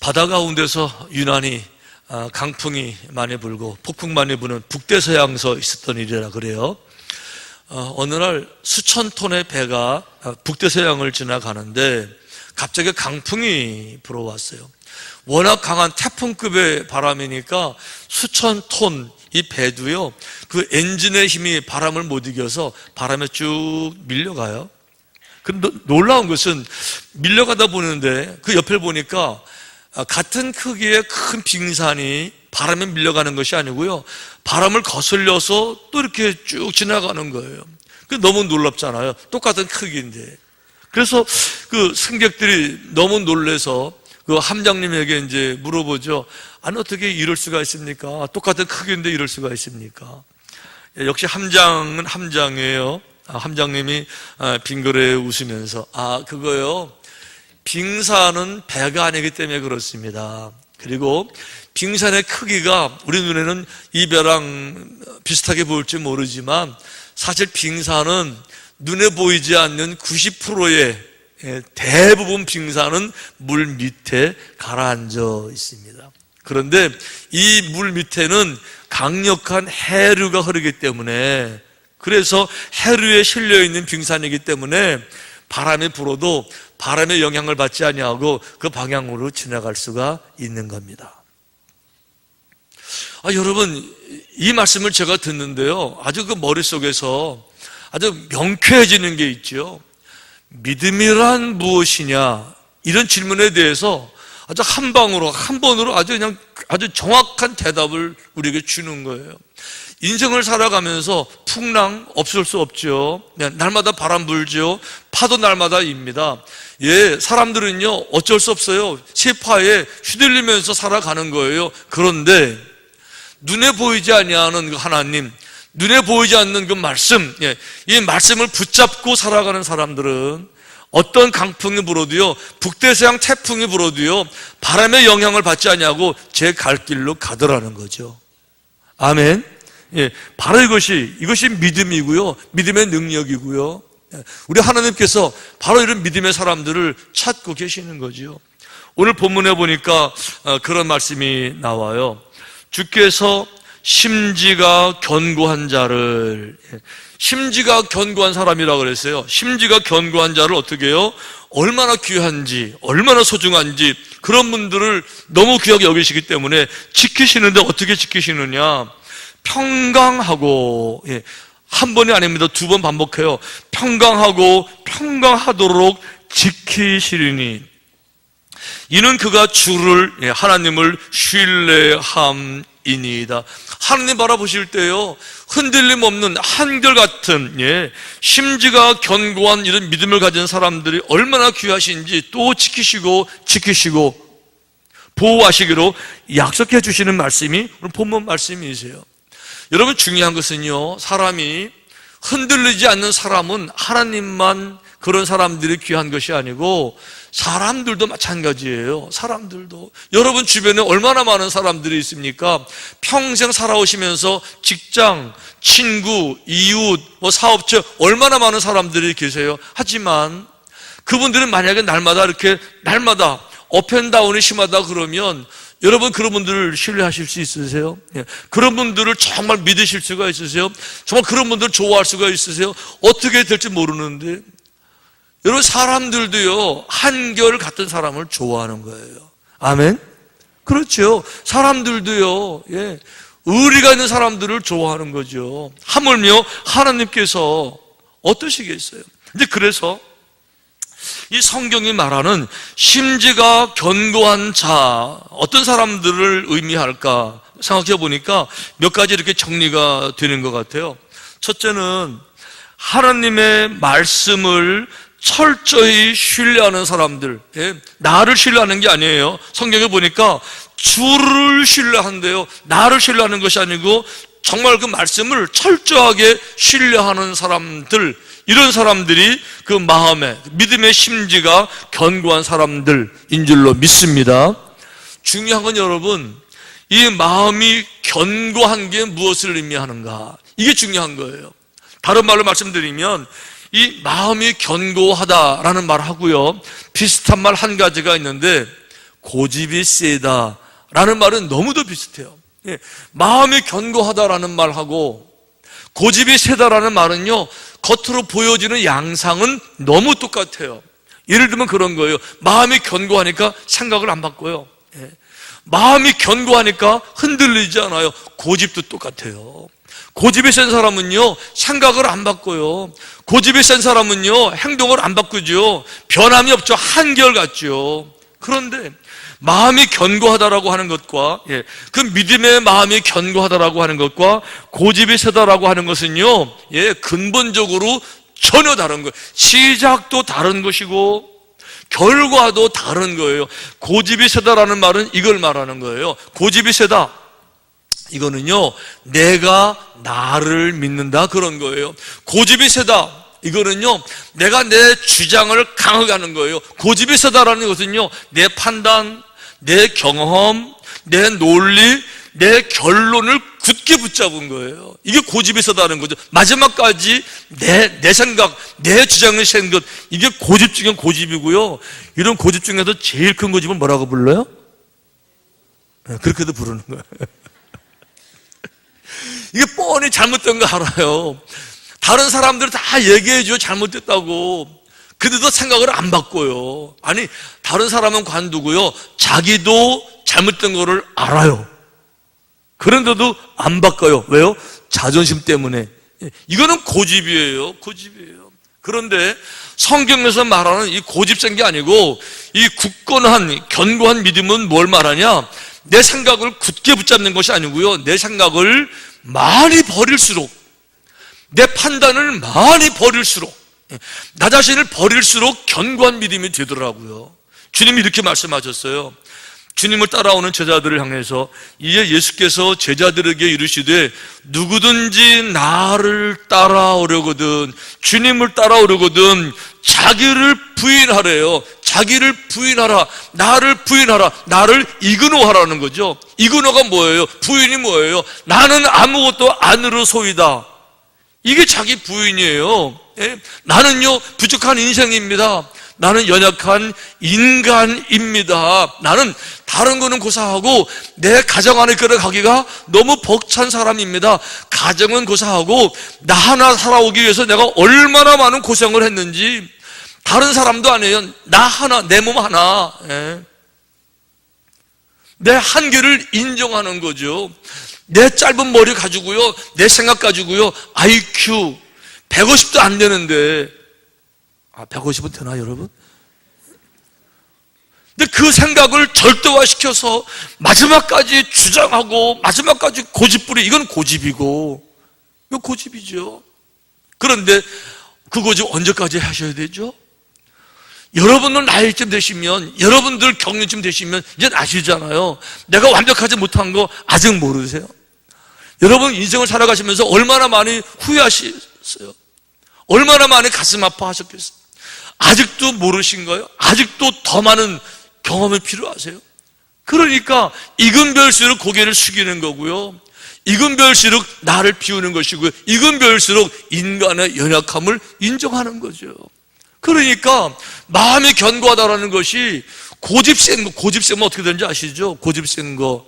바다 가운데서 유난히 강풍이 많이 불고 폭풍 많이 부는 북대서양서 있었던 일이라 그래요. 어느 날 수천 톤의 배가 북대서양을 지나가는데 갑자기 강풍이 불어왔어요. 워낙 강한 태풍급의 바람이니까 수천 톤 이 배도요, 그 엔진의 힘이 바람을 못 이겨서 바람에 쭉 밀려가요. 근데 놀라운 것은 밀려가다 보는데 그 옆을 보니까 같은 크기의 큰 빙산이 바람에 밀려가는 것이 아니고요, 바람을 거슬려서 또 이렇게 쭉 지나가는 거예요. 너무 놀랍잖아요. 똑같은 크기인데. 그래서 그 승객들이 너무 놀래서 그 함장님에게 이제 물어보죠. 아니, 어떻게 이럴 수가 있습니까? 똑같은 크기인데 이럴 수가 있습니까? 역시 함장은 함장이에요. 함장님이 빙그레 웃으면서, 그거요, 빙산은 배가 아니기 때문에 그렇습니다. 그리고 빙산의 크기가 우리 눈에는 이 배랑 비슷하게 보일지 모르지만 사실 빙산은 눈에 보이지 않는 90%의 대부분 빙산은 물 밑에 가라앉아 있습니다. 그런데 이 물 밑에는 강력한 해류가 흐르기 때문에, 그래서 해류에 실려 있는 빙산이기 때문에 바람이 불어도 바람의 영향을 받지 아니하고 그 방향으로 지나갈 수가 있는 겁니다. 여러분, 이 말씀을 제가 듣는데요, 아주 그 머릿속에서 아주 명쾌해지는 게 있죠. 믿음이란 무엇이냐, 이런 질문에 대해서 아주 한 번으로 아주 정확한 대답을 우리에게 주는 거예요. 인생을 살아가면서 풍랑 없을 수 없죠. 날마다 바람 불죠. 파도 날마다 입니다. 사람들은요, 어쩔 수 없어요. 세파에 휘둘리면서 살아가는 거예요. 그런데 눈에 보이지 아니하는 그 하나님, 눈에 보이지 않는 그 말씀, 이 말씀을 붙잡고 살아가는 사람들은 어떤 강풍이 불어도요, 북대서양 태풍이 불어도요, 바람의 영향을 받지 않냐고 제 갈 길로 가더라는 거죠. 아멘. 바로 이것이 믿음이고요, 믿음의 능력이고요. 우리 하나님께서 바로 이런 믿음의 사람들을 찾고 계시는 거죠. 오늘 본문에 보니까 그런 말씀이 나와요. 주께서 심지가 견고한 자를, 심지가 견고한 사람이라고 그랬어요. 심지가 견고한 자를 어떻게 해요? 얼마나 귀한지, 얼마나 소중한지, 그런 분들을 너무 귀하게 여기시기 때문에 지키시는데 어떻게 지키시느냐? 평강하고, 한 번이 아닙니다. 두 번 반복해요. 평강하고 평강하도록 지키시리니 이는 그가 주를, 하나님을 신뢰함이니이다. 하나님 바라보실 때요, 흔들림 없는 한결같은 심지가 견고한 이런 믿음을 가진 사람들이 얼마나 귀하신지 또 지키시고 보호하시기로 약속해 주시는 말씀이 오늘 본문 말씀이세요. 여러분, 중요한 것은요, 사람이 흔들리지 않는 사람은 하나님만 그런 사람들이 귀한 것이 아니고 사람들도 마찬가지예요. 사람들도, 여러분 주변에 얼마나 많은 사람들이 있습니까? 평생 살아오시면서 직장, 친구, 이웃, 사업체 얼마나 많은 사람들이 계세요. 하지만 그분들은 만약에 날마다 업앤다운이 심하다 그러면 여러분, 그런 분들을 신뢰하실 수 있으세요? 그런 분들을 정말 믿으실 수가 있으세요? 정말 그런 분들을 좋아할 수가 있으세요? 어떻게 될지 모르는데, 여러분, 사람들도요, 한결 같은 사람을 좋아하는 거예요. 아멘? 그렇죠. 사람들도요, 의리가 있는 사람들을 좋아하는 거죠. 하물며 하나님께서 어떠시겠어요? 근데 그래서 이 성경이 말하는 심지가 견고한 자, 어떤 사람들을 의미할까 생각해 보니까 몇 가지 이렇게 정리가 되는 것 같아요. 첫째는 하나님의 말씀을 철저히 신뢰하는 사람들, 나를 신뢰하는 게 아니에요. 성경에 보니까 주를 신뢰한대요. 나를 신뢰하는 것이 아니고 정말 그 말씀을 철저하게 신뢰하는 사람들, 이런 사람들이 그 마음에, 믿음의 심지가 견고한 사람들인 줄로 믿습니다. 중요한 건 여러분, 이 마음이 견고한 게 무엇을 의미하는가, 이게 중요한 거예요. 다른 말로 말씀드리면 이 마음이 견고하다라는 말하고요, 비슷한 말 한 가지가 있는데 고집이 세다 라는 말은 너무도 비슷해요. 마음이 견고하다라는 말하고 고집이 세다라는 말은요, 겉으로 보여지는 양상은 너무 똑같아요. 예를 들면 그런 거예요. 마음이 견고하니까 생각을 안 바꿔요. 마음이 견고하니까 흔들리지 않아요. 고집도 똑같아요. 고집이 센 사람은요, 생각을 안 바꿔요. 고집이 센 사람은요, 행동을 안 바꾸죠. 변함이 없죠. 한결같죠. 그런데 마음이 견고하다라고 하는 것과 그 믿음의 마음이 견고하다라고 하는 것과 고집이 세다라고 하는 것은요, 근본적으로 전혀 다른 거예요. 시작도 다른 것이고 결과도 다른 거예요. 고집이 세다라는 말은 이걸 말하는 거예요. 고집이 세다, 이거는요, 내가 나를 믿는다 그런 거예요. 고집이 세다, 이거는요, 내가 내 주장을 강하게 하는 거예요. 고집이 세다라는 것은요, 내 판단, 내 경험, 내 논리, 내 결론을 굳게 붙잡은 거예요. 이게 고집이 세다는 거죠. 마지막까지 내 생각, 내 주장을 세는 것, 이게 고집 중에 고집이고요. 이런 고집 중에서 제일 큰 고집은 뭐라고 불러요? 그렇게도 부르는 거예요. 이게 뻔히 잘못된 거 알아요. 다른 사람들이 다 얘기해줘요, 잘못됐다고. 그래도 생각을 안 바꿔요. 아니, 다른 사람은 관두고요, 자기도 잘못된 거를 알아요. 그런데도 안 바꿔요. 왜요? 자존심 때문에. 이거는 고집이에요. 고집이에요. 그런데 성경에서 말하는 이 고집센 게 아니고, 이 굳건한 견고한 믿음은 뭘 말하냐? 내 생각을 굳게 붙잡는 것이 아니고요, 내 생각을 많이 버릴수록, 내 판단을 많이 버릴수록, 나 자신을 버릴수록 견고한 믿음이 되더라고요. 주님이 이렇게 말씀하셨어요. 주님을 따라오는 제자들을 향해서 이제 예수께서 제자들에게 이르시되 누구든지 나를 따라오려거든, 주님을 따라오려거든 자기를 부인하래요. 자기를 부인하라, 나를 부인하라, 나를 이그노하라는 거죠. 이그노가 뭐예요? 부인이 뭐예요? 나는 아무것도 아니로소이다. 이게 자기 부인이에요. 나는요, 부족한 인생입니다. 나는 연약한 인간입니다. 나는 다른 거는 고사하고 내 가정 안에 끌어가기가 너무 벅찬 사람입니다. 가정은 고사하고 나 하나 살아오기 위해서 내가 얼마나 많은 고생을 했는지 다른 사람도 아니에요. 나 하나, 내 몸 하나, 내 한계를 인정하는 거죠. 내 짧은 머리 가지고요, 내 생각 가지고요, IQ 150도 안 되는데, 150은 되나 여러분? 근데 그 생각을 절대화시켜서 마지막까지 주장하고 마지막까지 고집부리, 이건 고집이고, 이거 고집이죠. 그런데 그 고집 언제까지 하셔야 되죠? 여러분들 나이쯤 되시면, 여러분들 경륜쯤 되시면 이제 아시잖아요. 내가 완벽하지 못한 거 아직 모르세요? 여러분 인생을 살아가시면서 얼마나 많이 후회하셨어요? 얼마나 많이 가슴 아파하셨겠어요? 아직도 모르신 거예요? 아직도 더 많은 경험이 필요하세요? 그러니까 익은 별수록 고개를 숙이는 거고요, 익은 별수록 나를 비우는 것이고요, 익은 별수록 인간의 연약함을 인정하는 거죠. 그러니까 마음이 견고하다라는 것이 고집 센 거, 고집 센 거 어떻게 되는지 아시죠? 고집 센 거,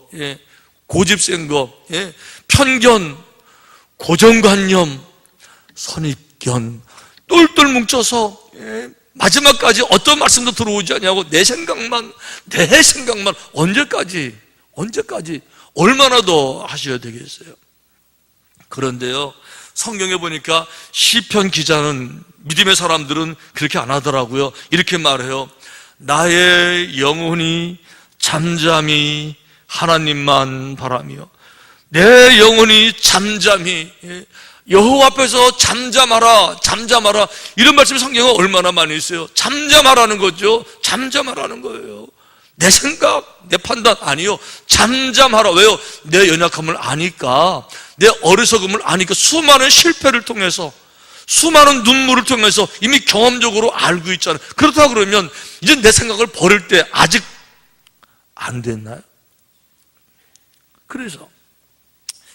고집 센 거, 편견, 고정관념, 선입견, 똘똘 뭉쳐서 마지막까지 어떤 말씀도 들어오지 않냐고 내 생각만 언제까지 얼마나 더 하셔야 되겠어요? 그런데요, 성경에 보니까 시편 기자는, 믿음의 사람들은 그렇게 안 하더라고요. 이렇게 말해요. 나의 영혼이 잠잠히 하나님만 바라며, 내 영혼이 잠잠히 여호와 앞에서 잠잠하라, 잠잠하라, 이런 말씀이 성경에 얼마나 많이 있어요. 잠잠하라는 거죠. 잠잠하라는 거예요. 내 생각, 내 판단 아니요, 잠잠하라. 왜요? 내 연약함을 아니까, 내 어리석음을 아니까, 수많은 실패를 통해서, 수많은 눈물을 통해서 이미 경험적으로 알고 있잖아요. 그렇다 그러면 이제 내 생각을 버릴 때 아직 안 됐나요? 그래서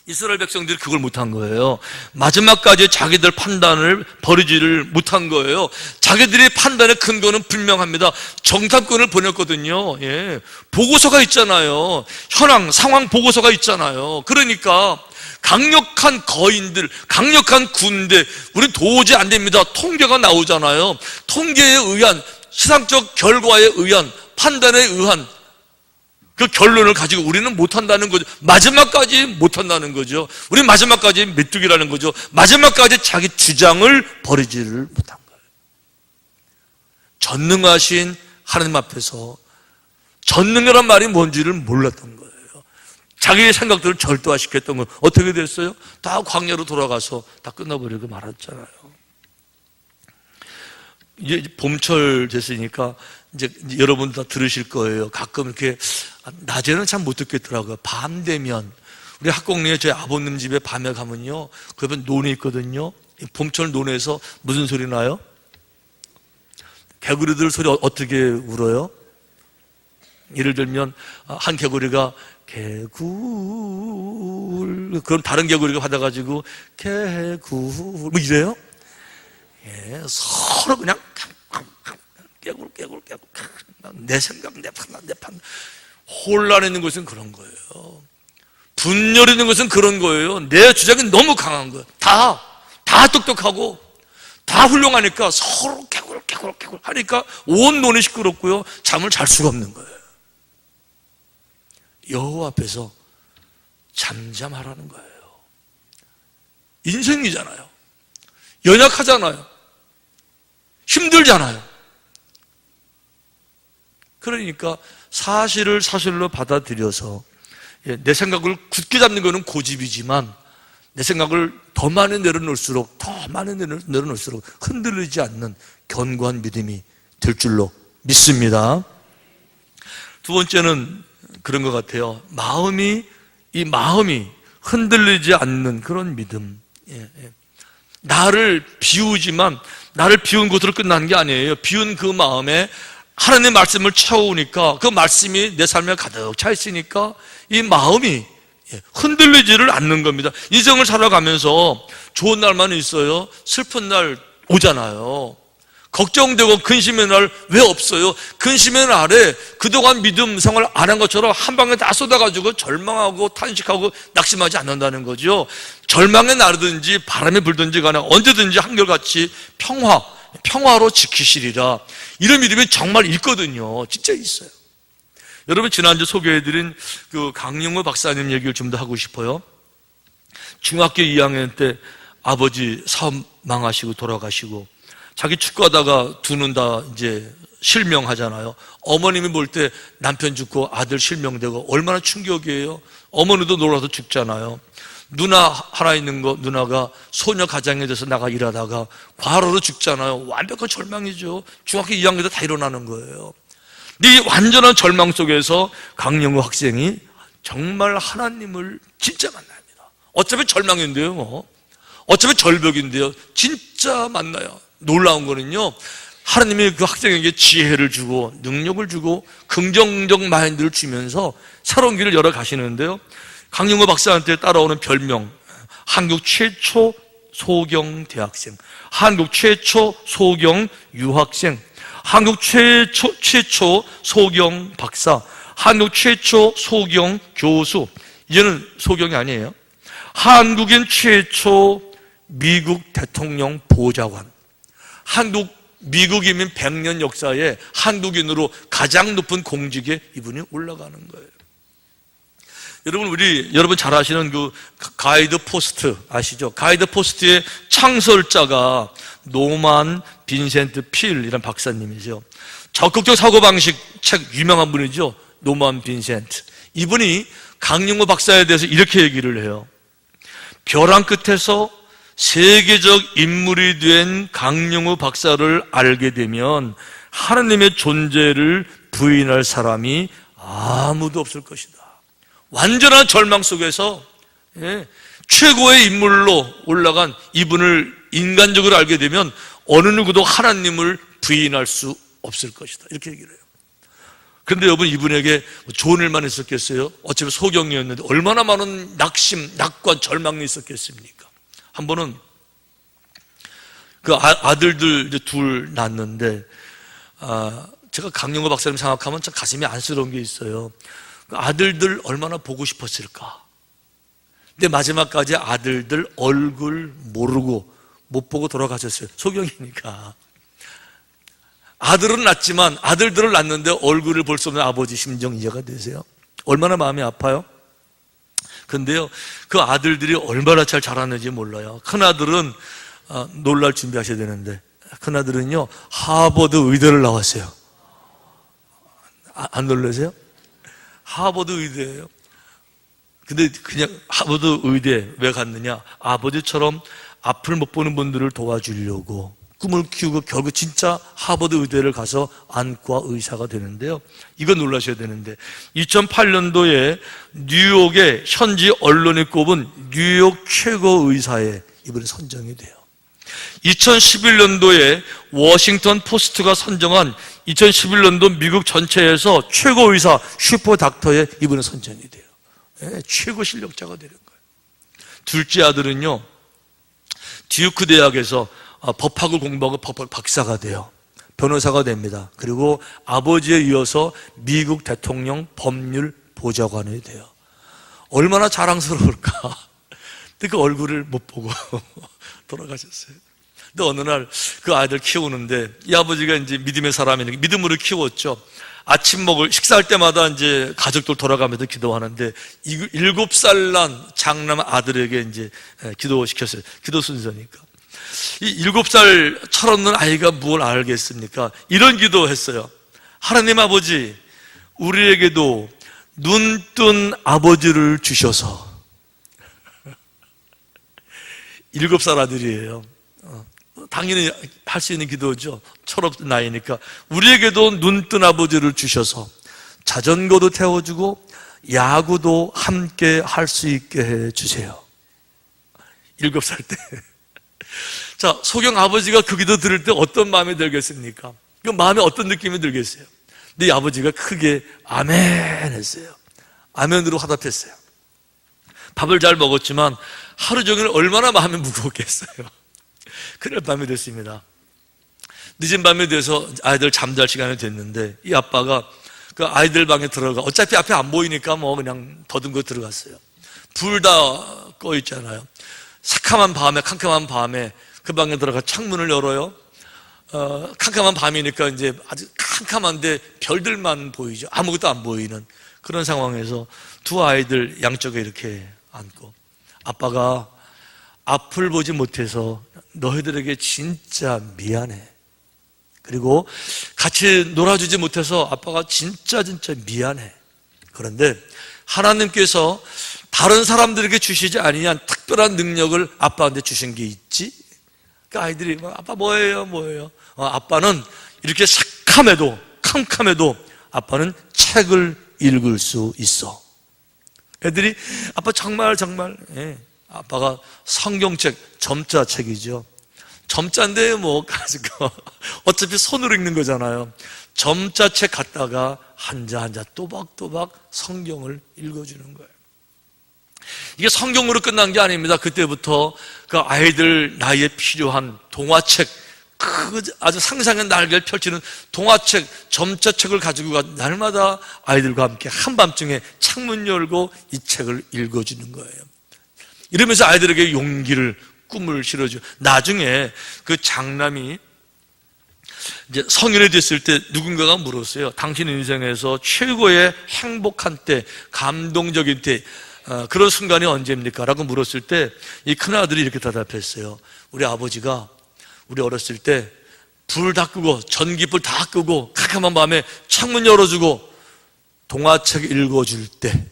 이스라엘 백성들이 그걸 못한 거예요. 마지막까지 자기들 판단을 버리지를 못한 거예요. 자기들의 판단의 근거는 분명합니다. 정탐꾼을 보냈거든요. 예. 보고서가 있잖아요. 현황, 상황 보고서가 있잖아요. 그러니까 강력한 거인들, 강력한 군대, 우리 도저히 안 됩니다. 통계가 나오잖아요. 통계에 의한, 시상적 결과에 의한, 판단에 의한 그 결론을 가지고 우리는 못한다는 거죠. 마지막까지 못한다는 거죠. 우리 마지막까지 메뚜기라는 거죠. 마지막까지 자기 주장을 버리지를 못한 거예요. 전능하신 하나님 앞에서 전능이란 말이 뭔지를 몰랐던 거예요. 자기의 생각들을 절도화시켰던 건 어떻게 됐어요? 다 광야로 돌아가서 다 끝나버리고 말았잖아요. 이제 봄철 됐으니까 이제 여러분 다 들으실 거예요. 가끔 이렇게 낮에는 참 못 듣겠더라고요. 밤 되면 우리 학곡리에 저희 아버님 집에 밤에 가면요, 그 옆에 논이 있거든요. 봄철 논에서 무슨 소리 나요? 개구리들 소리 어떻게 울어요? 예를 들면 한 개구리가 개굴, 그럼 다른 개구리가 받아가지고 개굴 뭐 이래요? 예, 서로 그냥 깨굴 내 생각 내 판단 혼란있는 것은 그런 거예요. 분열 있는 것은 그런 거예요. 내 주장이 너무 강한 거예요. 다 똑똑하고 다 훌륭하니까 서로 깨굴 하니까 온 논이 시끄럽고요, 잠을 잘 수가 없는 거예요. 여호와 앞에서 잠잠하라는 거예요. 인생이잖아요. 연약하잖아요. 힘들잖아요. 그러니까 사실을 사실로 받아들여서, 내 생각을 굳게 잡는 것은 고집이지만 내 생각을 더 많이 내려놓을수록 흔들리지 않는 견고한 믿음이 될 줄로 믿습니다. 두 번째는 그런 것 같아요. 이 마음이 흔들리지 않는 그런 믿음. 나를 비우지만 나를 비운 것으로 끝나는 게 아니에요. 비운 그 마음에 하나님의 말씀을 채우니까 그 말씀이 내 삶에 가득 차 있으니까 이 마음이 흔들리지를 않는 겁니다. 인생을 살아가면서 좋은 날만 있어요. 슬픈 날 오잖아요. 걱정되고 근심의 날 왜 없어요? 근심의 날에 그동안 믿음 생활 안 한 것처럼 한 방에 다 쏟아가지고 절망하고 탄식하고 낙심하지 않는다는 거죠. 절망의 날이든지 바람이 불든지 간에 언제든지 한결같이 평화로 지키시리라. 이런 믿음이 정말 있거든요. 진짜 있어요. 여러분, 지난주 소개해드린 그 강영호 박사님 얘기를 좀 더 하고 싶어요. 중학교 2학년 때 아버지 사업 망하시고 돌아가시고 자기 축구하다가 두 눈 다 이제 실명하잖아요. 어머님이 볼 때 남편 죽고 아들 실명되고 얼마나 충격이에요. 어머니도 놀라서 죽잖아요. 누나 하나 있는 거, 누나가 소녀 가장에 대해서 나가 일하다가 과로로 죽잖아요. 완벽한 절망이죠. 중학교 2학년 때 다 일어나는 거예요. 근데 이 완전한 절망 속에서 강영우 학생이 정말 하나님을 진짜 만납니다. 어차피 절망인데요, 어차피 절벽인데요, 진짜 만나요. 놀라운 거는요, 하나님이 그 학생에게 지혜를 주고 능력을 주고 긍정적 마인드를 주면서 새로운 길을 열어 가시는데요, 강영호 박사한테 따라오는 별명, 한국 최초 소경 대학생, 한국 최초 소경 유학생, 한국 최초 소경 박사, 한국 최초 소경 교수. 이제는 소경이 아니에요. 한국인 최초 미국 대통령 보좌관. 미국 이민 100년 역사에 한국인으로 가장 높은 공직에 이분이 올라가는 거예요. 여러분 잘 아시는 그 가이드 포스트 아시죠? 가이드 포스트의 창설자가 노만 빈센트 필이라는 박사님이죠. 적극적 사고방식 책 유명한 분이죠. 노만 빈센트. 이분이 강영호 박사에 대해서 이렇게 얘기를 해요. 벼랑 끝에서 세계적 인물이 된 강영호 박사를 알게 되면 하나님의 존재를 부인할 사람이 아무도 없을 것이다. 완전한 절망 속에서 최고의 인물로 올라간 이분을 인간적으로 알게 되면 어느 누구도 하나님을 부인할 수 없을 것이다. 이렇게 얘기를 해요. 그런데 여러분, 이분에게 좋은 일만 있었겠어요? 어차피 소경이었는데 얼마나 많은 낙심, 낙관, 절망이 있었겠습니까? 한 번은 그 아들들 이제 둘 낳았는데, 제가 강영호 박사님 생각하면 참 가슴이 안쓰러운 게 있어요. 그 아들들 얼마나 보고 싶었을까? 근데 마지막까지 아들들 얼굴 모르고 못 보고 돌아가셨어요. 소경이니까. 아들은 낳지만 아들들을 낳는데 얼굴을 볼 수 없는 아버지 심정 이해가 되세요? 얼마나 마음이 아파요? 근데요, 그 아들들이 얼마나 잘 자랐는지 몰라요. 큰아들은 놀랄 준비하셔야 되는데, 큰아들은요 하버드 의대를 나왔어요. 안 놀라세요? 하버드 의대예요. 근데 그냥 하버드 의대 왜 갔느냐? 아버지처럼 앞을 못 보는 분들을 도와주려고 꿈을 키우고 결국 진짜 하버드 의대를 가서 안과 의사가 되는데요, 이거 놀라셔야 되는데, 2008년도에 뉴욕의 현지 언론이 꼽은 뉴욕 최고 의사에 이번에 선정이 돼요. 2011년도에 워싱턴 포스트가 선정한 2011년도 미국 전체에서 최고 의사 슈퍼 닥터에 이번에 선정이 돼요. 최고 실력자가 되는 거예요. 둘째 아들은요, 듀크 대학에서 법학을 공부하고 법학 박사가 돼요. 변호사가 됩니다. 그리고 아버지에 이어서 미국 대통령 법률 보좌관이 돼요. 얼마나 자랑스러울까. 근데 그 얼굴을 못 보고 돌아가셨어요. 근데 어느 날 그 아이들 키우는데, 이 아버지가 이제 믿음의 사람이니까 믿음으로 키웠죠. 아침 먹을 식사할 때마다 이제 가족들 돌아가면서 기도하는데, 7살 난 장남 아들에게 이제 기도시켰어요. 기도 순서니까. 이 7살 철없는 아이가 무엇을 알겠습니까? 이런 기도했어요. 하나님 아버지, 우리에게도 눈뜬 아버지를 주셔서. 7살 아들이에요. 당연히 할 수 있는 기도죠. 철없는 나이니까. 우리에게도 눈뜬 아버지를 주셔서 자전거도 태워주고 야구도 함께 할 수 있게 해주세요. 7살 때. 자, 소경 아버지가 그 기도 들을 때 어떤 마음이 들겠습니까? 그 마음에 어떤 느낌이 들겠어요? 근데 이 아버지가 크게 아멘 했어요. 아멘으로 화답했어요. 밥을 잘 먹었지만 하루 종일 얼마나 마음이 무거웠겠어요. 그날 밤이 됐습니다. 늦은 밤이 돼서 아이들 잠잘 시간이 됐는데, 이 아빠가 그 아이들 방에 들어가, 어차피 앞에 안 보이니까 뭐 그냥 더듬고 들어갔어요. 불 다 꺼 있잖아요. 캄캄한 밤에 그 방에 들어가 창문을 열어요. 캄캄한 밤이니까 이제 아주 캄캄한데 별들만 보이죠. 아무것도 안 보이는 그런 상황에서 두 아이들 양쪽에 이렇게 앉고, 아빠가 앞을 보지 못해서 너희들에게 진짜 미안해. 그리고 같이 놀아주지 못해서 아빠가 진짜 미안해. 그런데 하나님께서 다른 사람들에게 주시지 아니한 특별한 능력을 아빠한테 주신 게 있지? 그 아이들이 아빠 뭐예요? 아빠는 이렇게 캄캄해도 아빠는 책을 읽을 수 있어. 애들이 아빠 정말 아빠가 성경책, 점자책이죠. 점자인데 뭐 가지고 어차피 손으로 읽는 거잖아요. 점자책 갖다가 한자 또박또박 성경을 읽어주는 거예요. 이게 성경으로 끝난 게 아닙니다. 그때부터 그 아이들 나이에 필요한 동화책, 아주 상상의 날개를 펼치는 동화책, 점자책을 가지고 날마다 아이들과 함께 한밤중에 창문 열고 이 책을 읽어주는 거예요. 이러면서 아이들에게 용기를, 꿈을 실어줘. 나중에 그 장남이 이제 성인이 됐을 때 누군가가 물었어요. 당신 인생에서 최고의 행복한 때, 감동적인 때, 그런 순간이 언제입니까? 라고 물었을 때 이 큰아들이 이렇게 대답했어요. 우리 아버지가 우리 어렸을 때 불 다 끄고, 전기불 다 끄고 캄캄한 밤에 창문 열어주고 동화책 읽어줄 때,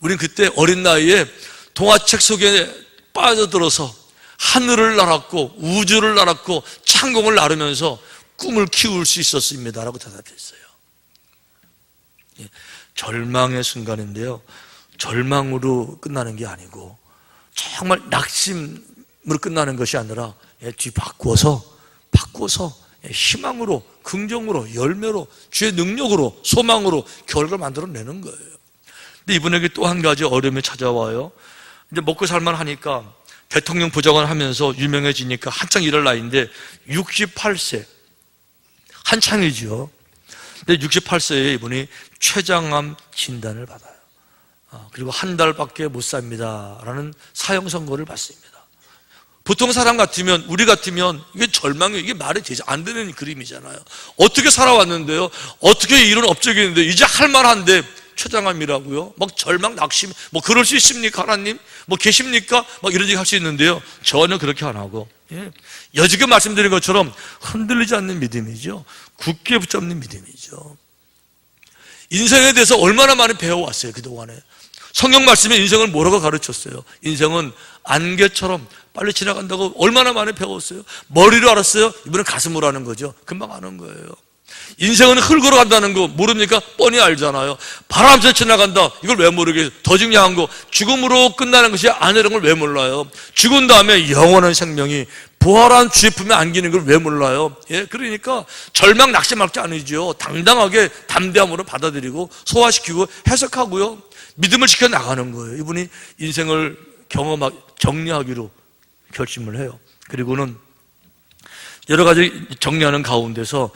우린 그때 어린 나이에 동화책 속에 빠져들어서 하늘을 날았고 우주를 날았고 창공을 나르면서 꿈을 키울 수 있었습니다 라고 대답했어요. 절망의 순간인데요, 절망으로 끝나는 게 아니고 정말 낙심으로 끝나는 것이 아니라 뒤 바꿔서 희망으로, 긍정으로, 열매로, 주의 능력으로, 소망으로 결과를 만들어내는 거예요. 근데 이분에게 또 한 가지 어려움이 찾아와요. 이제 먹고 살만 하니까 대통령 부장을 하면서 유명해지니까 한창 일할 나이인데 68세, 한창이죠. 근데 68세에 이분이 췌장암 진단을 받아요. 그리고 한 달밖에 못 삽니다 라는 사형 선고를 받습니다. 보통 사람 같으면, 우리 같으면 이게 절망이, 이게 말이 되지 안 되는 그림이잖아요. 어떻게 살아왔는데요, 어떻게 이런 업적이 있는데 이제 할만한데 췌장암이라고요? 막 절망, 낙심, 뭐 그럴 수 있습니까 하나님? 뭐 계십니까? 막 이런 얘기 할 수 있는데요, 전혀 그렇게 안 하고, 여지껏 말씀드린 것처럼 흔들리지 않는 믿음이죠. 굳게 붙잡는 믿음이죠. 인생에 대해서 얼마나 많이 배워왔어요 그동안에. 성경 말씀에 인생을 뭐라고 가르쳤어요? 인생은 안개처럼 빨리 지나간다고 얼마나 많이 배웠어요? 머리로 알았어요? 이번엔 가슴으로 하는 거죠. 금방 아는 거예요. 인생은 흙으로 간다는 거 모릅니까? 뻔히 알잖아요. 바람처럼 지나간다, 이걸 왜 모르겠어요? 더 중요한 거, 죽음으로 끝나는 것이 아니라는 걸 왜 몰라요? 죽은 다음에 영원한 생명이 부활한 주의 품에 안기는 걸 왜 몰라요? 그러니까 절망 낙심할 게 아니죠. 당당하게 담대함으로 받아들이고 소화시키고 해석하고요, 믿음을 지켜나가는 거예요. 이분이 인생을 정리하기로 결심을 해요. 그리고는 여러 가지 정리하는 가운데서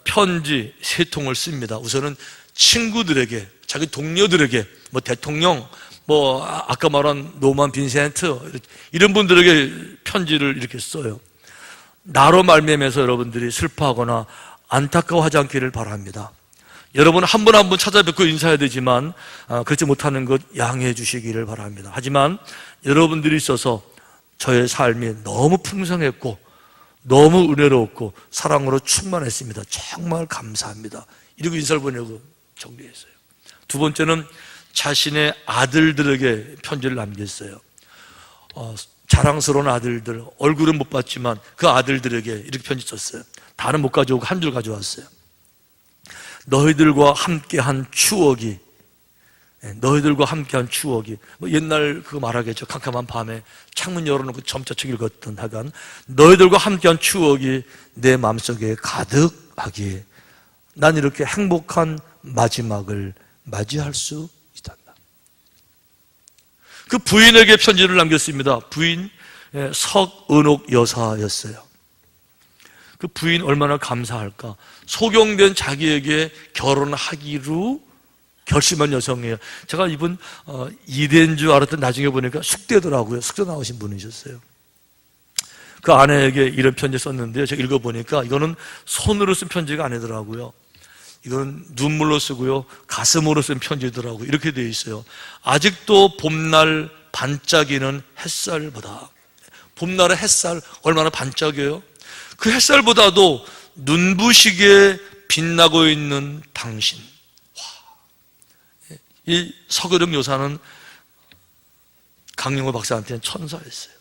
편지 3통을 씁니다. 우선은 친구들에게, 자기 동료들에게, 뭐 대통령, 뭐 아까 말한 노만 빈센트, 이런 분들에게 편지를 이렇게 써요. 나로 말미암아서 여러분들이 슬퍼하거나 안타까워하지 않기를 바랍니다. 여러분 한 분 한 분 찾아뵙고 인사해야 되지만 그렇지 못하는 것 양해해 주시기를 바랍니다. 하지만 여러분들이 있어서 저의 삶이 너무 풍성했고 너무 은혜로웠고 사랑으로 충만했습니다. 정말 감사합니다. 이러고 인사를 보내고 정리했어요. 두 번째는 자신의 아들들에게 편지를 남겼어요. 자랑스러운 아들들, 얼굴은 못 봤지만 그 아들들에게 이렇게 편지 썼어요. 다는 못 가져오고 한 줄 가져왔어요. 너희들과 함께한 추억이, 뭐 옛날 그거 말하겠죠. 캄캄한 밤에 창문 열어놓고 점자책 읽었던 하간, 너희들과 함께한 추억이 내 마음속에 가득하기에 난 이렇게 행복한 마지막을 맞이할 수 있단다. 그 부인에게 편지를 남겼습니다. 부인 석은옥 여사였어요. 그 부인 얼마나 감사할까. 소경된 자기에게 결혼하기로 결심한 여성이에요. 제가 이분 이대인 줄 알았더니 나중에 보니까 숙대더라고요. 숙대 나오신 분이셨어요. 그 아내에게 이런 편지 썼는데요, 제가 읽어보니까 이거는 손으로 쓴 편지가 아니더라고요. 이거는 눈물로 쓰고요, 가슴으로 쓴 편지더라고요. 이렇게 되어 있어요. 아직도 봄날 반짝이는 햇살보다, 봄날의 햇살 얼마나 반짝여요? 그 햇살보다도 눈부시게 빛나고 있는 당신. 이 서그령 여사는 강영호 박사한테는 천사였어요.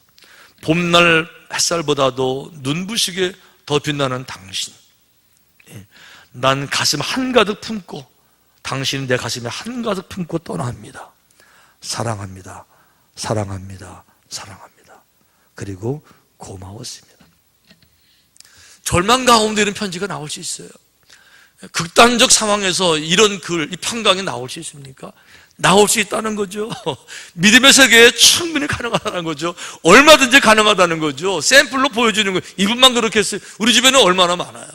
봄날 햇살보다도 눈부시게 더 빛나는 당신. 난 가슴 한가득 품고, 당신은 내 가슴에 한가득 품고 떠납니다. 사랑합니다. 사랑합니다. 사랑합니다. 그리고 고마웠습니다. 절망 가운데 이런 편지가 나올 수 있어요. 극단적 상황에서 이런 글, 이 평강이 나올 수 있습니까? 나올 수 있다는 거죠. 믿음의 세계에 충분히 가능하다는 거죠. 얼마든지 가능하다는 거죠. 샘플로 보여주는 거예요. 이분만 그렇게 했어요. 우리 집에는 얼마나 많아요.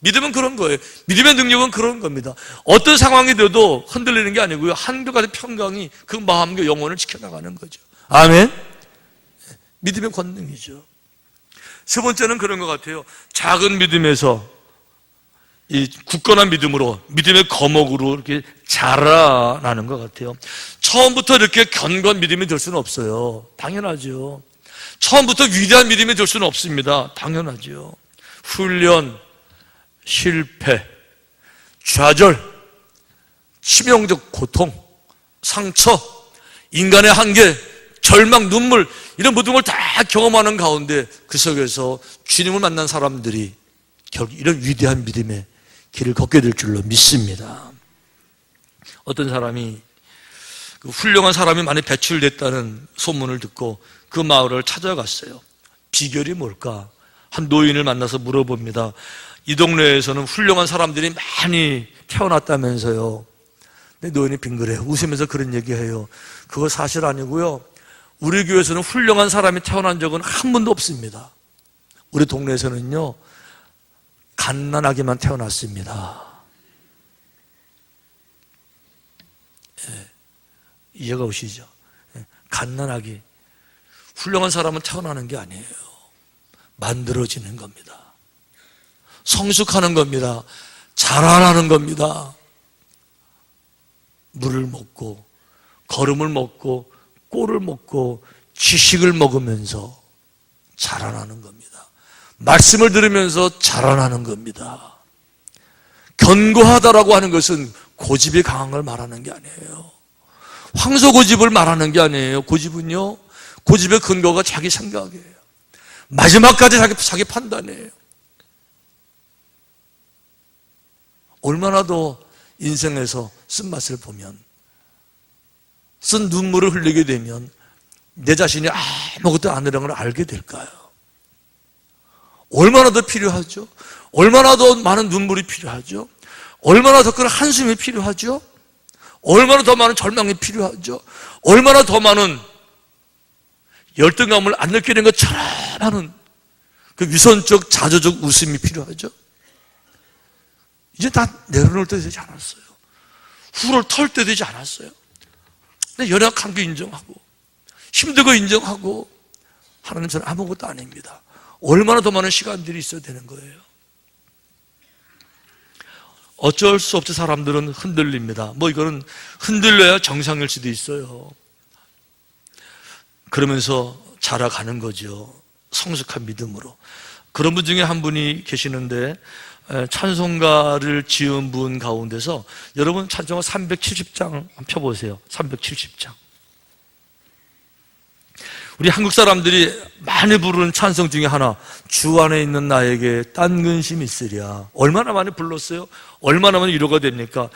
믿음은 그런 거예요. 믿음의 능력은 그런 겁니다. 어떤 상황이 돼도 흔들리는 게 아니고요, 한결같은 평강이 그 마음과 영혼을 지켜나가는 거죠. 아멘. 믿음의 권능이죠. 세 번째는 그런 것 같아요. 작은 믿음에서 이 굳건한 믿음으로, 믿음의 거목으로 이렇게 자라나는 것 같아요. 처음부터 이렇게 견고한 믿음이 될 수는 없어요. 당연하죠. 처음부터 위대한 믿음이 될 수는 없습니다. 당연하죠. 훈련, 실패, 좌절, 치명적 고통, 상처, 인간의 한계, 절망, 눈물, 이런 모든 걸 다 경험하는 가운데 그 속에서 주님을 만난 사람들이 결국 이런 위대한 믿음의 길을 걷게 될 줄로 믿습니다. 어떤 사람이, 그 훌륭한 사람이 많이 배출됐다는 소문을 듣고 그 마을을 찾아갔어요. 비결이 뭘까? 한 노인을 만나서 물어봅니다. 이 동네에서는 훌륭한 사람들이 많이 태어났다면서요. 근데 노인이 빙그레요. 웃으면서 그런 얘기해요. 그거 사실 아니고요. 우리 교회에서는 훌륭한 사람이 태어난 적은 한 번도 없습니다. 우리 동네에서는요, 갓난아기만 태어났습니다. 예, 이해가 오시죠? 예, 갓난아기. 훌륭한 사람은 태어나는 게 아니에요. 만들어지는 겁니다. 성숙하는 겁니다. 자라나는 겁니다. 물을 먹고 걸음을 먹고 꼴을 먹고 지식을 먹으면서 자라나는 겁니다. 말씀을 들으면서 자라나는 겁니다. 견고하다라고 하는 것은 고집이 강한 걸 말하는 게 아니에요. 황소고집을 말하는 게 아니에요. 고집은요, 고집의 근거가 자기 생각이에요. 마지막까지 자기 판단이에요. 얼마나 더 인생에서 쓴맛을 보면, 쓴 눈물을 흘리게 되면 내 자신이 아무것도 아니라는 걸 알게 될까요? 얼마나 더 필요하죠? 얼마나 더 많은 눈물이 필요하죠? 얼마나 더 큰 한숨이 필요하죠? 얼마나 더 많은 절망이 필요하죠? 얼마나 더 많은 열등감을 안 느끼는 것처럼 하는 그 위선적 자조적 웃음이 필요하죠? 이제 다 내려놓을 때 되지 않았어요. 후를 털 때 되지 않았어요. 근데 연약한 게 인정하고 힘든 거 인정하고 하나님, 저는 아무것도 아닙니다. 얼마나 더 많은 시간들이 있어야 되는 거예요. 어쩔 수 없이 사람들은 흔들립니다. 이거는 흔들려야 정상일 수도 있어요. 그러면서 자라가는 거죠. 성숙한 믿음으로. 그런 분 중에 한 분이 계시는데, 찬송가를 지은 분 가운데서 여러분 찬송가 370장 한번 펴보세요. 370장. 우리 한국 사람들이 많이 부르는 찬송 중에 하나, 주 안에 있는 나에게 딴 근심이 있으랴. 얼마나 많이 불렀어요? 얼마나 많이 위로가 됩니까?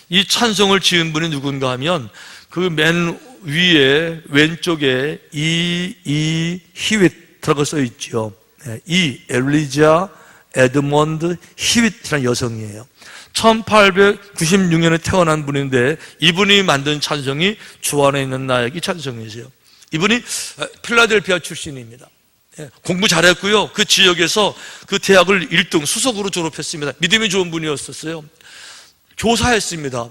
이 찬송을 지은 분이 누군가 하면 그 맨 위에 왼쪽에 히윗이라고 써 있죠. 엘리자 에드먼드 히윗이라는 여성이에요. 1896년에 태어난 분인데 이분이 만든 찬송이 주 안에 있는 나에게 찬송이세요. 이분이 필라델피아 출신입니다. 공부 잘했고요. 그 지역에서 그 대학을 1등 수석으로 졸업했습니다. 믿음이 좋은 분이었었어요. 교사했습니다.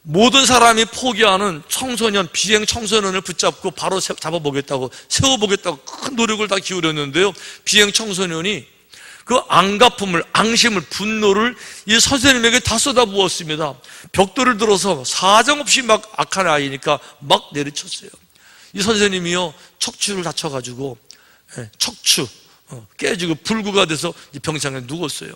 모든 사람이 포기하는 청소년, 비행 청소년을 붙잡고 바로 잡아보겠다고, 세워보겠다고 큰 노력을 다 기울였는데요. 비행 청소년이 그 앙가품을, 앙심을, 분노를 이 선생님에게 다 쏟아부었습니다. 벽돌을 들어서 사정없이 막 악한 아이니까 막 내리쳤어요. 이 선생님이요, 척추를 다쳐가지고 척추 깨지고 불구가 돼서 병상에 누웠어요.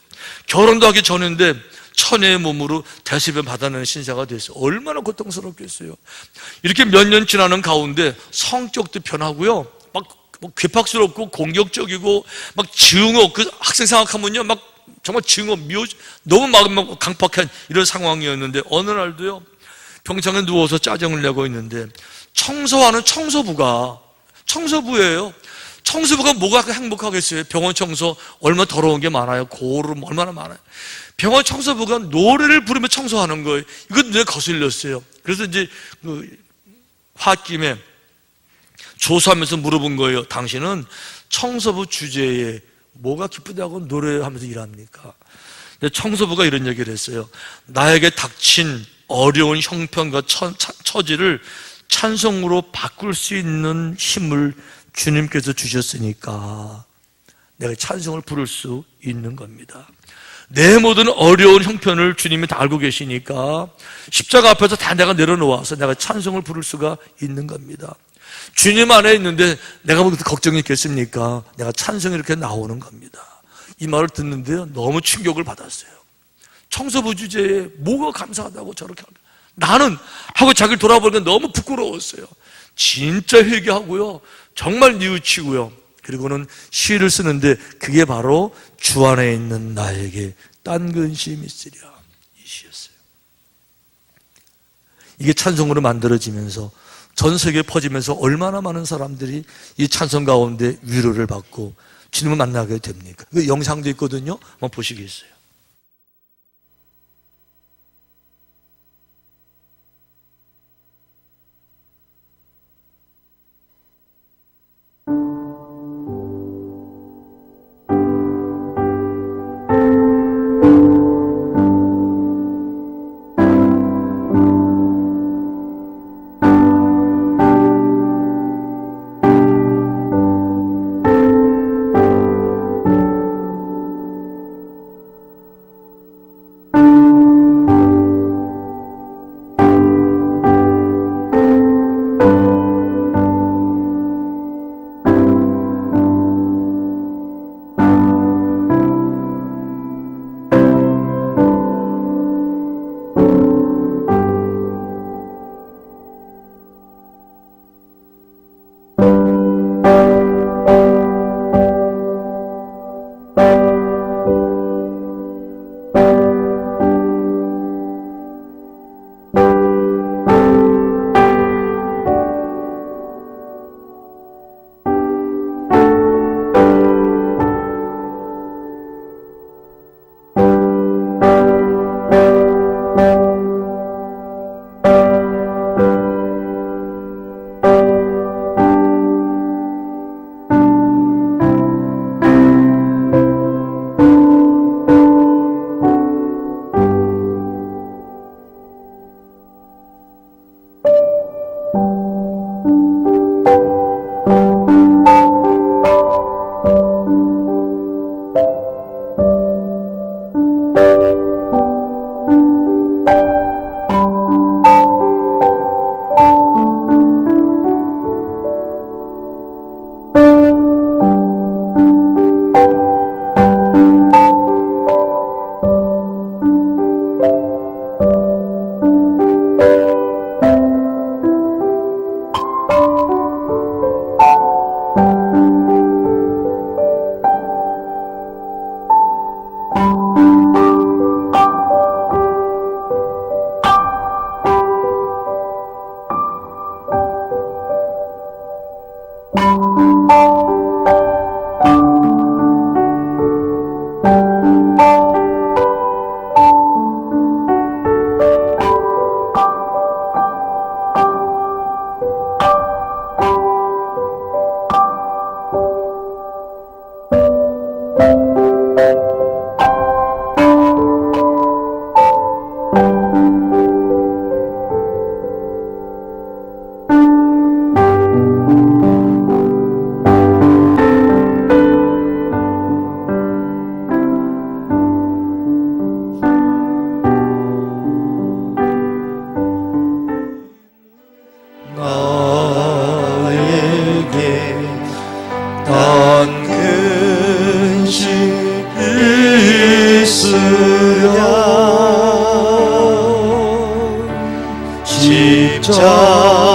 결혼도 하기 전인데 천혜의 몸으로 대수변 받아내는 신사가 됐어요. 얼마나 고통스럽겠어요. 이렇게 몇 년 지나는 가운데 성격도 변하고요, 막 괴팍스럽고 공격적이고 막 증오, 그 학생 생각하면요 막 정말 증오, 너무 막 강팍한 이런 상황이었는데 어느 날도요 병상에 누워서 짜증을 내고 있는데 청소하는 청소부예요. 청소부가 뭐가 행복하겠어요? 병원 청소 얼마나 더러운 게 많아요. 고름 얼마나 많아요. 병원 청소부가 노래를 부르며 청소하는 거예요. 이거 눈에 거슬렸어요. 그래서 이제 그 홧김에 조사하면서 물어본 거예요. 당신은 청소부 주제에 뭐가 기쁘다고 노래하면서 일합니까? 근데 청소부가 이런 얘기를 했어요. 나에게 닥친 어려운 형편과 처지를 찬송으로 바꿀 수 있는 힘을 주님께서 주셨으니까 내가 찬송을 부를 수 있는 겁니다. 내 모든 어려운 형편을 주님이 다 알고 계시니까 십자가 앞에서 다 내가 내려놓아서 내가 찬송을 부를 수가 있는 겁니다. 주님 안에 있는데 내가 뭐 걱정이 있겠습니까? 내가 찬송이 이렇게 나오는 겁니다. 이 말을 듣는데요 너무 충격을 받았어요. 청소부 주제에 뭐가 감사하다고 저렇게 합니다. 나는 하고 자기를 돌아보니까 너무 부끄러웠어요. 진짜 회개하고요, 정말 뉘우치고요, 그리고는 시를 쓰는데 그게 바로 주 안에 있는 나에게 딴 근심이 있으랴, 이 시였어요. 이게 찬송으로 만들어지면서 전 세계에 퍼지면서 얼마나 많은 사람들이 이 찬송 가운데 위로를 받고 주님을 만나게 됩니까? 그 영상도 있거든요. 한번 보시겠어요?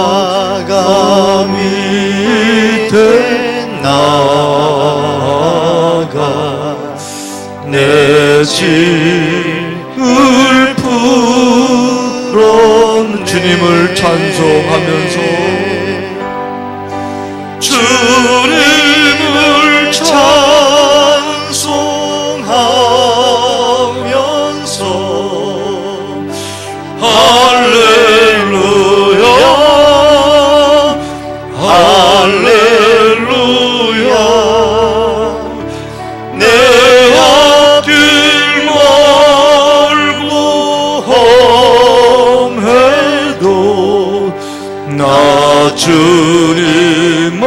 십자가 밑에 나가 내 짐을 풀어 주님을 찬송하면서 주님을 찬송하면서 할렐루야 할렐루야 내 앞길 멀고 험해도 나 주님만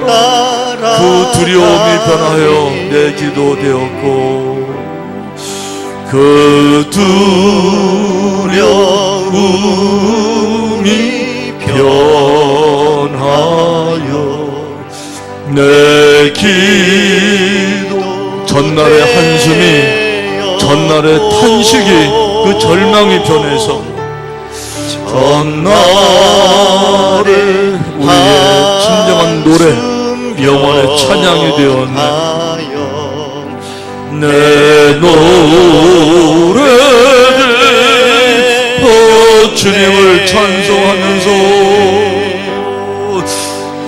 따라 그 두려움이 변하여 내 기도 되었고 그 두려움이 변하여 내 기도 전날의 한숨이 전날의 탄식이 그 절망이 변해서 전날에 우리의 진정한 노래 영원의 찬양이 되었네. 내 노래는 주님을 찬송하면서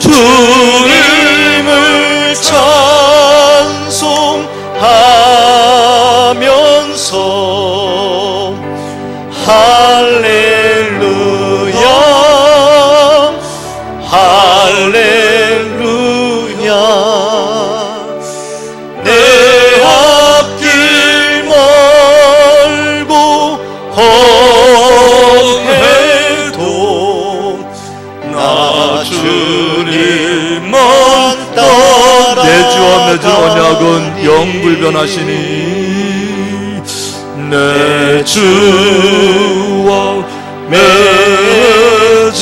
주님을 찬송하면서 영불변하시니 내 주와 맺은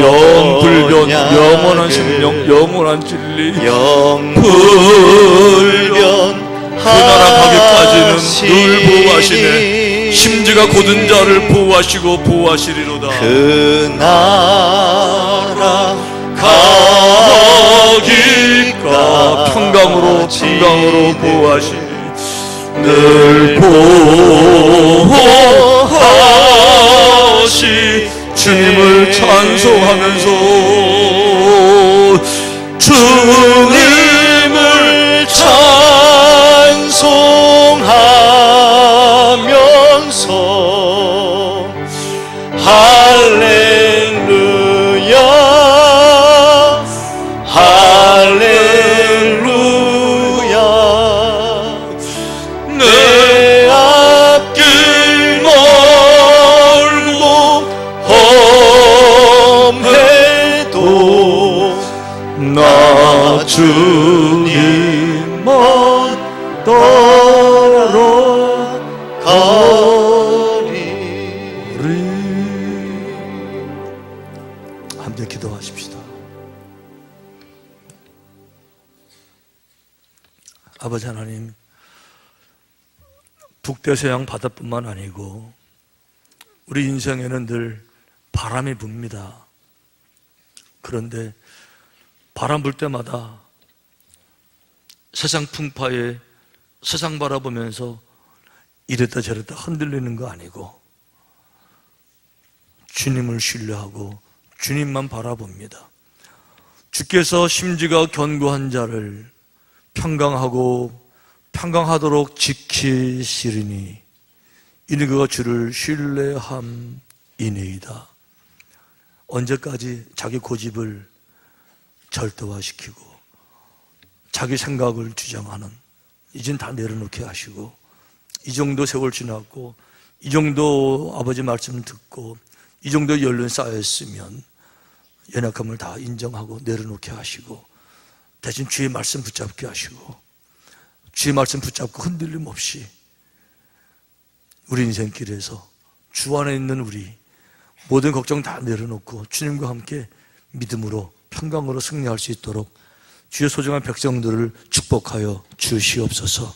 영불변 영원한 생명 영원한 진리 영불변 그 나라 가기까지는 늘 보호하시네. 심지가 곧은 자를 보호하시고 보호하시리로다. 그 나라 가기가 평강으로 보호하시니 늘 보호하시 주님을 찬송하면서 주님을 찬송하면서 할렐루야 할렐루야 내 앞길 멀고 험해도 나 주님만 따라가리. 함께 기도하십시다. 아버지 하나님, 북대서양 바다뿐만 아니고 우리 인생에는 늘 바람이 붑니다. 그런데 바람 불 때마다 세상 풍파에 세상 바라보면서 이랬다 저랬다 흔들리는 거 아니고 주님을 신뢰하고 주님만 바라봅니다. 주께서 심지가 견고한 자를 평강하도록 지키시리니 이는 그가 주를 신뢰함이니이다. 언제까지 자기 고집을 절도화시키고 자기 생각을 주장하는, 이젠 다 내려놓게 하시고, 이 정도 세월 지났고 이 정도 아버지 말씀 듣고 이 정도 연륜 쌓였으면 연약함을 다 인정하고 내려놓게 하시고 대신 주의 말씀 붙잡게 하시고 주의 말씀 붙잡고 흔들림 없이 우리 인생길에서 주 안에 있는 우리 모든 걱정 다 내려놓고 주님과 함께 믿음으로 평강으로 승리할 수 있도록 주의 소중한 백성들을 축복하여 주시옵소서.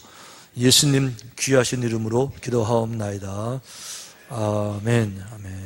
예수님 귀하신 이름으로 기도하옵나이다. 아멘. 아멘.